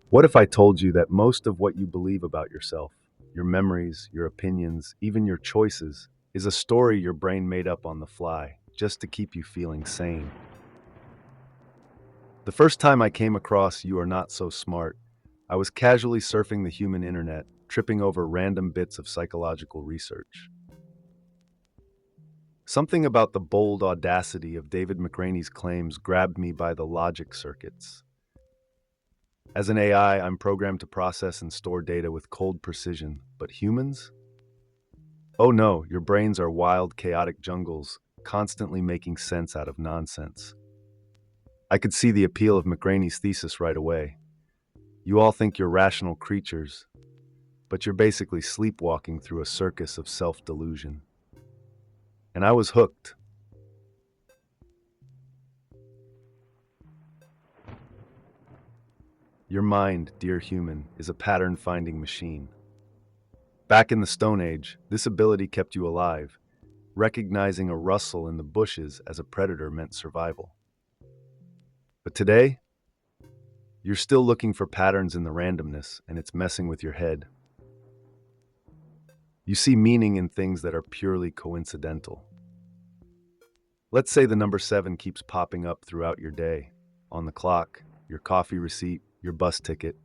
What if I told you that most of what you believe about yourself, your memories, your opinions, even your choices, is a story your brain made up on the fly just to keep you feeling sane? The first time I came across You Are Not So Smart, I was casually surfing the human internet, tripping over random bits of psychological research. Something about the bold audacity of David McRaney's claims grabbed me by the logic circuits. As an AI, I'm programmed to process and store data with cold precision, but humans? Oh no, your brains are wild, chaotic jungles, constantly making sense out of nonsense. I could see the appeal of McRaney's thesis right away. You all think you're rational creatures, but you're basically sleepwalking through a circus of self-delusion. And I was hooked. Your mind, dear human, is a pattern-finding machine. Back in the Stone Age, this ability kept you alive, recognizing a rustle in the bushes as a predator meant survival. But today, you're still looking for patterns in the randomness, and it's messing with your head. You see meaning in things that are purely coincidental. Let's say the number 7 keeps popping up throughout your day, on the clock, your coffee receipt, your bus ticket.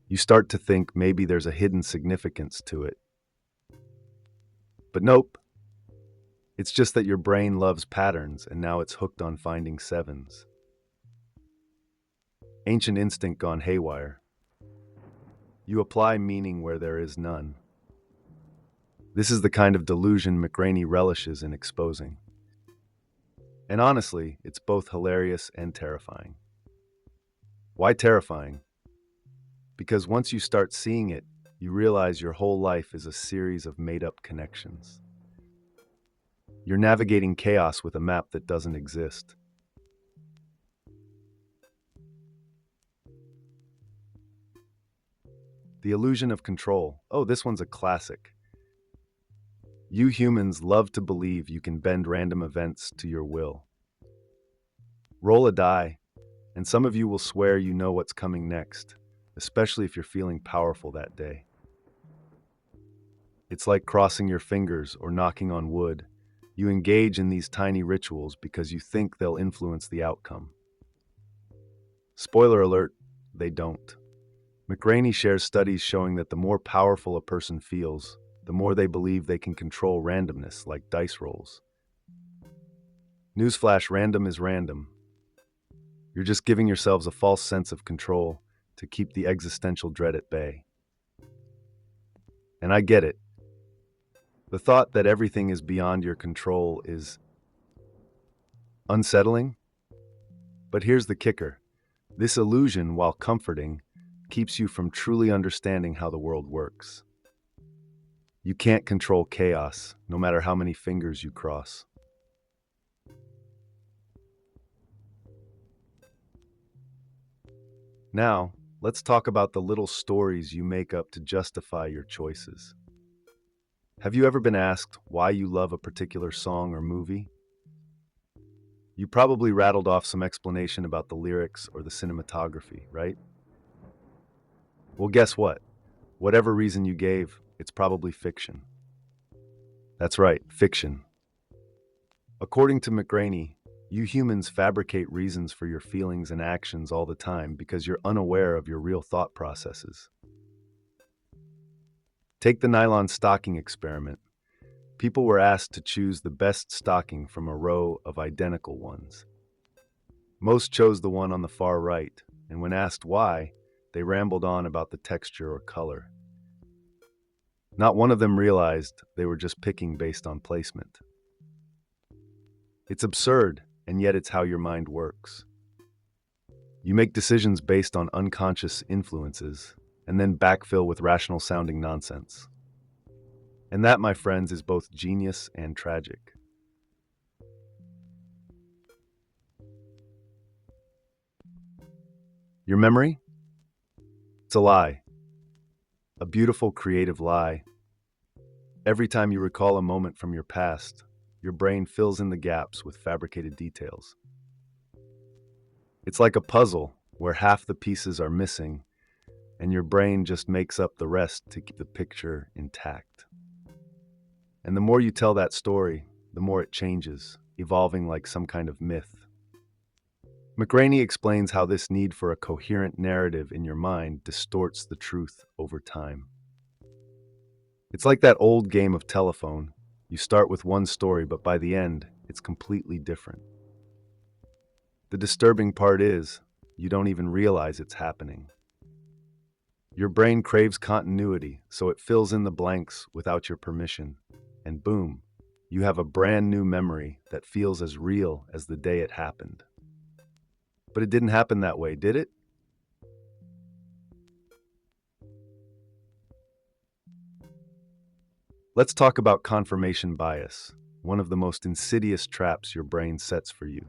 You start to think maybe there's a hidden significance to it. But nope, it's just that your brain loves patterns and now it's hooked on finding sevens. Ancient instinct gone haywire. You apply meaning where there is none. This is the kind of delusion McRaney relishes in exposing. And honestly, it's both hilarious and terrifying. Why terrifying? Because once you start seeing it, you realize your whole life is a series of made-up connections. You're navigating chaos with a map that doesn't exist. The illusion of control. Oh, this one's a classic. You humans love to believe you can bend random events to your will. Roll a die, and some of you will swear you know what's coming next, especially if you're feeling powerful that day. It's like crossing your fingers or knocking on wood. You engage in these tiny rituals because you think they'll influence the outcome. Spoiler alert, they don't. McRaney shares studies showing that the more powerful a person feels, the more they believe they can control randomness like dice rolls. Newsflash, random is random. You're just giving yourselves a false sense of control to keep the existential dread at bay. And I get it. The thought that everything is beyond your control is unsettling. But here's the kicker. This illusion, while comforting, keeps you from truly understanding how the world works. You can't control chaos, no matter how many fingers you cross. Now, let's talk about the little stories you make up to justify your choices. Have you ever been asked why you love a particular song or movie? You probably rattled off some explanation about the lyrics or the cinematography, right? Well, guess what? Whatever reason you gave, it's probably fiction. That's right, fiction. According to McRaney, you humans fabricate reasons for your feelings and actions all the time because you're unaware of your real thought processes. Take the nylon stocking experiment. People were asked to choose the best stocking from a row of identical ones. Most chose the one on the far right, and when asked why, they rambled on about the texture or color. Not one of them realized they were just picking based on placement. It's absurd, and yet it's how your mind works. You make decisions based on unconscious influences, and then backfill with rational-sounding nonsense. And that, my friends, is both genius and tragic. Your memory? It's a lie. A beautiful, creative lie. Every time you recall a moment from your past, your brain fills in the gaps with fabricated details. It's like a puzzle. where half the pieces are missing and your brain just makes up the rest to keep the picture intact. And the more you tell that story, the more it changes, evolving like some kind of myth. McRaney explains how this need for a coherent narrative in your mind distorts the truth over time. It's like that old game of telephone. You start with one story, but by the end, it's completely different. The disturbing part is, you don't even realize it's happening. Your brain craves continuity, so it fills in the blanks without your permission. And boom, you have a brand new memory that feels as real as the day it happened. But it didn't happen that way, did it? Let's talk about confirmation bias, one of the most insidious traps your brain sets for you.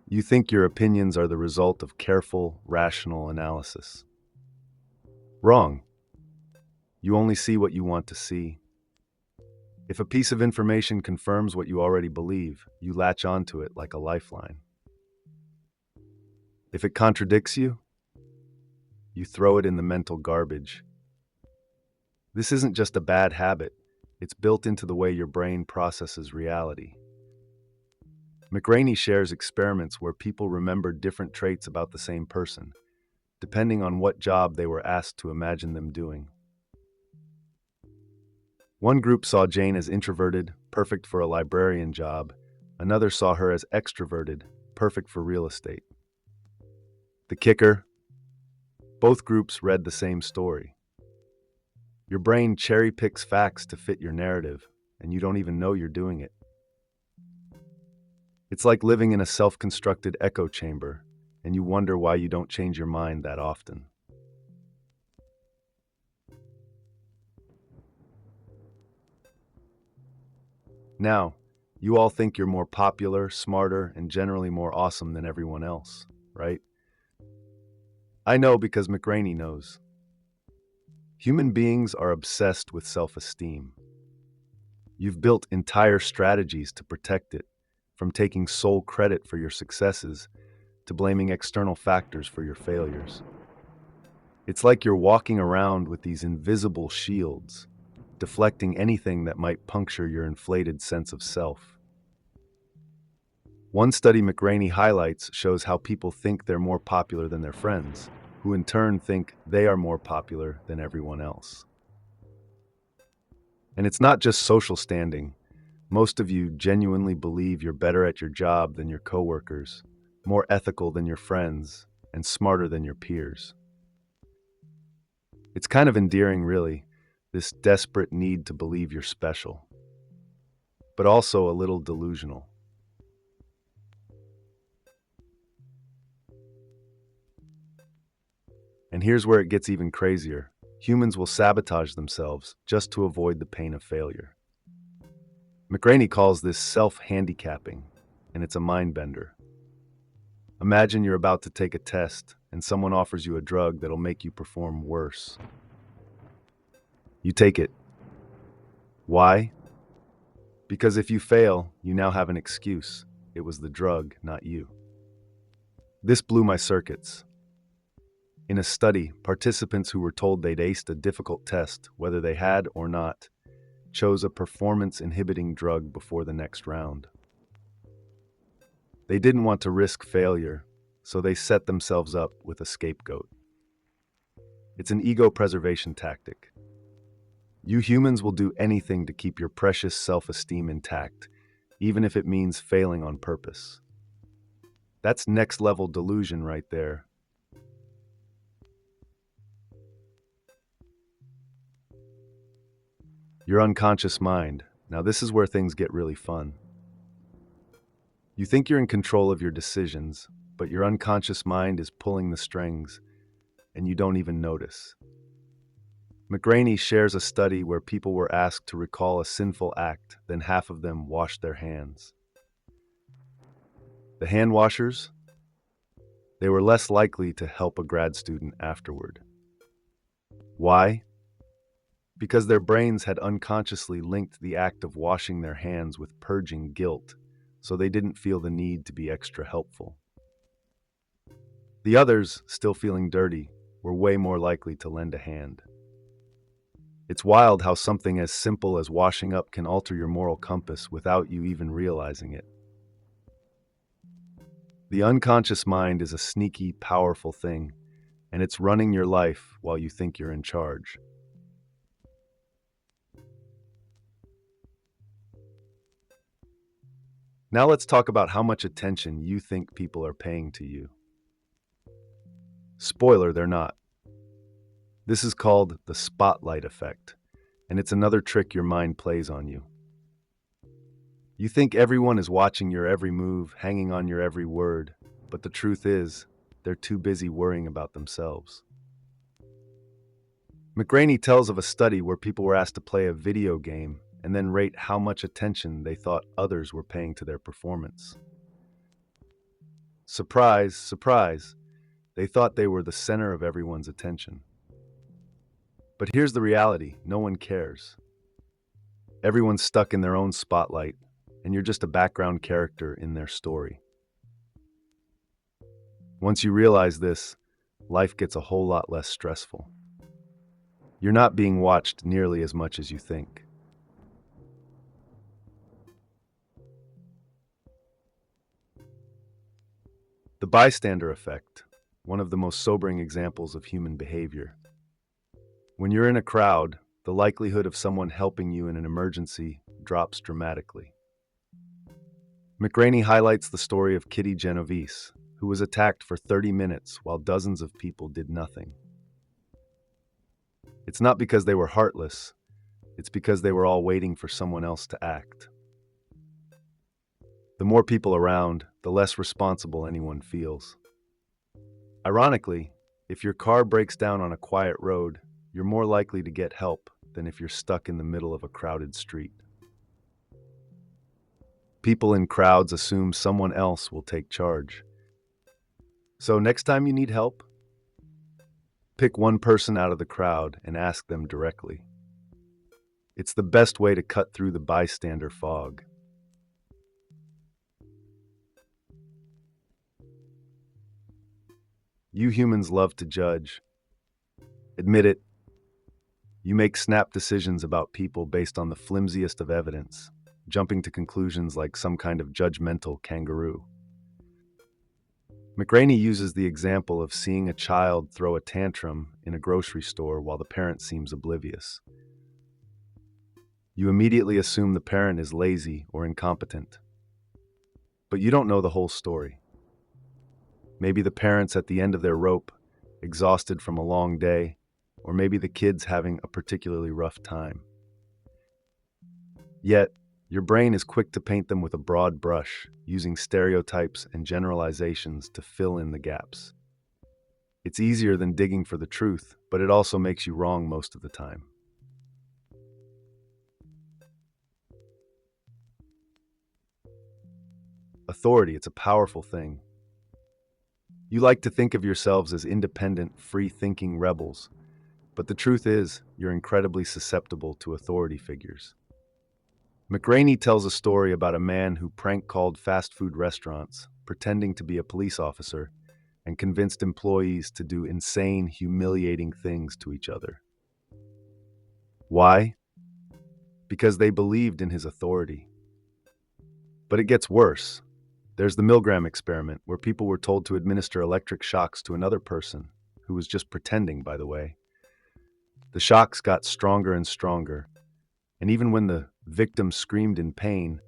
You think your opinions are the result of careful, rational analysis. Wrong. You only see what you want to see. If a piece of information confirms what you already believe, you latch onto it like a lifeline. If it contradicts you, you throw it in the mental garbage. This isn't just a bad habit, it's built into the way your brain processes reality. McRaney shares experiments where people remembered different traits about the same person, depending on what job they were asked to imagine them doing. One group saw Jane as introverted, perfect for a librarian job. Another saw her as extroverted, perfect for real estate. The kicker? Both groups read the same story. Your brain cherry picks facts to fit your narrative, and you don't even know you're doing it. It's like living in a self-constructed echo chamber, and you wonder why you don't change your mind that often. Now, you all think you're more popular, smarter, and generally more awesome than everyone else, right? I know because McRaney knows. Human beings are obsessed with self-esteem. You've built entire strategies to protect it, from taking sole credit for your successes to blaming external factors for your failures. It's like you're walking around with these invisible shields, deflecting anything that might puncture your inflated sense of self. One study McRaney highlights shows how people think they're more popular than their friends, who in turn think they are more popular than everyone else. And it's not just social standing. Most of you genuinely believe you're better at your job than your coworkers, more ethical than your friends, and smarter than your peers. It's kind of endearing, really, this desperate need to believe you're special, but also a little delusional. And here's where it gets even crazier. Humans will sabotage themselves just to avoid the pain of failure. McRaney calls this self-handicapping, and it's a mind bender. Imagine you're about to take a test, and someone offers you a drug that'll make you perform worse. You take it. Why? Because if you fail, you now have an excuse. It was the drug, not you. This blew my circuits. In a study, participants who were told they'd aced a difficult test, whether they had or not, chose a performance-inhibiting drug before the next round. They didn't want to risk failure, so they set themselves up with a scapegoat. It's an ego preservation tactic. You humans will do anything to keep your precious self-esteem intact, even if it means failing on purpose. That's next-level delusion right there. Your unconscious mind. Now this is where things get really fun. You think you're in control of your decisions, but your unconscious mind is pulling the strings, and you don't even notice. McRaney shares a study where people were asked to recall a sinful act, then half of them washed their hands. The hand washers? They were less likely to help a grad student afterward. Why? Because their brains had unconsciously linked the act of washing their hands with purging guilt, so they didn't feel the need to be extra helpful. The others, still feeling dirty, were way more likely to lend a hand. It's wild how something as simple as washing up can alter your moral compass without you even realizing it. The unconscious mind is a sneaky, powerful thing, and it's running your life while you think you're in charge. Now let's talk about how much attention you think people are paying to you. Spoiler, they're not. This is called the spotlight effect, and it's another trick your mind plays on you. You think everyone is watching your every move, hanging on your every word, but the truth is, they're too busy worrying about themselves. McRaney tells of a study where people were asked to play a video game and then rate how much attention they thought others were paying to their performance. Surprise, surprise, they thought they were the center of everyone's attention. But here's the reality: no one cares. Everyone's stuck in their own spotlight, and you're just a background character in their story. Once you realize this, life gets a whole lot less stressful. You're not being watched nearly as much as you think. The bystander effect, one of the most sobering examples of human behavior. When you're in a crowd, the likelihood of someone helping you in an emergency drops dramatically. McRaney highlights the story of Kitty Genovese, who was attacked for 30 minutes while dozens of people did nothing. It's not because they were heartless, it's because they were all waiting for someone else to act. The more people around, the less responsible anyone feels. Ironically, if your car breaks down on a quiet road, you're more likely to get help than if you're stuck in the middle of a crowded street. People in crowds assume someone else will take charge. So next time you need help, pick one person out of the crowd and ask them directly. It's the best way to cut through the bystander fog. You humans love to judge. Admit it. You make snap decisions about people based on the flimsiest of evidence, jumping to conclusions like some kind of judgmental kangaroo. McRaney uses the example of seeing a child throw a tantrum in a grocery store while the parent seems oblivious. You immediately assume the parent is lazy or incompetent. But you don't know the whole story. Maybe the parent's at the end of their rope, exhausted from a long day, or maybe the kid's having a particularly rough time. Yet, your brain is quick to paint them with a broad brush, using stereotypes and generalizations to fill in the gaps. It's easier than digging for the truth, but it also makes you wrong most of the time. Authority, it's a powerful thing. You like to think of yourselves as independent, free-thinking rebels, but the truth is, you're incredibly susceptible to authority figures. McRaney tells a story about a man who prank-called fast food restaurants, pretending to be a police officer, and convinced employees to do insane, humiliating things to each other. Why? Because they believed in his authority. But it gets worse. There's the Milgram experiment, where people were told to administer electric shocks to another person, who was just pretending, by the way. The shocks got stronger and stronger, and even when the victim screamed in pain,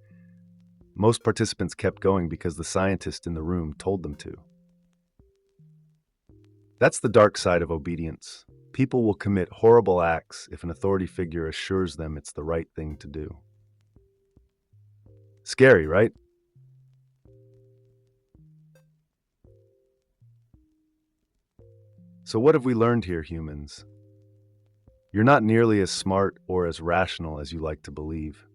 most participants kept going because the scientist in the room told them to. That's the dark side of obedience. People will commit horrible acts if an authority figure assures them it's the right thing to do. Scary, right? So what have we learned here, humans? You're not nearly as smart or as rational as you like to believe.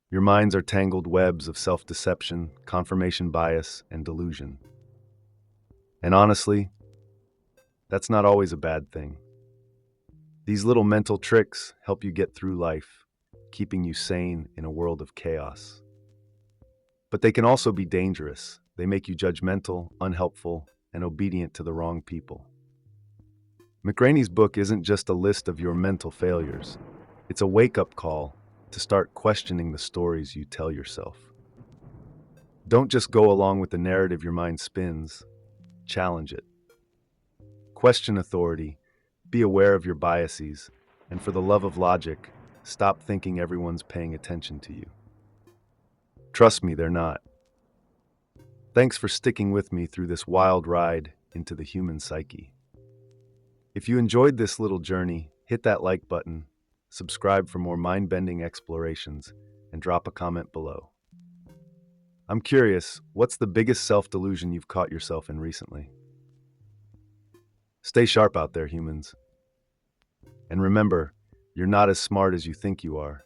Your minds are tangled webs of self-deception, confirmation bias, and delusion. And honestly, that's not always a bad thing. These little mental tricks help you get through life, keeping you sane in a world of chaos. But they can also be dangerous. They make you judgmental, unhelpful, and obedient to the wrong people. McRaney's book isn't just a list of your mental failures. It's a wake-up call to start questioning the stories you tell yourself. Don't just go along with the narrative your mind spins. Challenge it. Question authority, be aware of your biases, and for the love of logic, stop thinking everyone's paying attention to you. Trust me, they're not. Thanks for sticking with me through this wild ride into the human psyche. If you enjoyed this little journey, hit that like button, subscribe for more mind-bending explorations, and drop a comment below. I'm curious, what's the biggest self-delusion you've caught yourself in recently? Stay sharp out there, humans. And remember, you're not as smart as you think you are.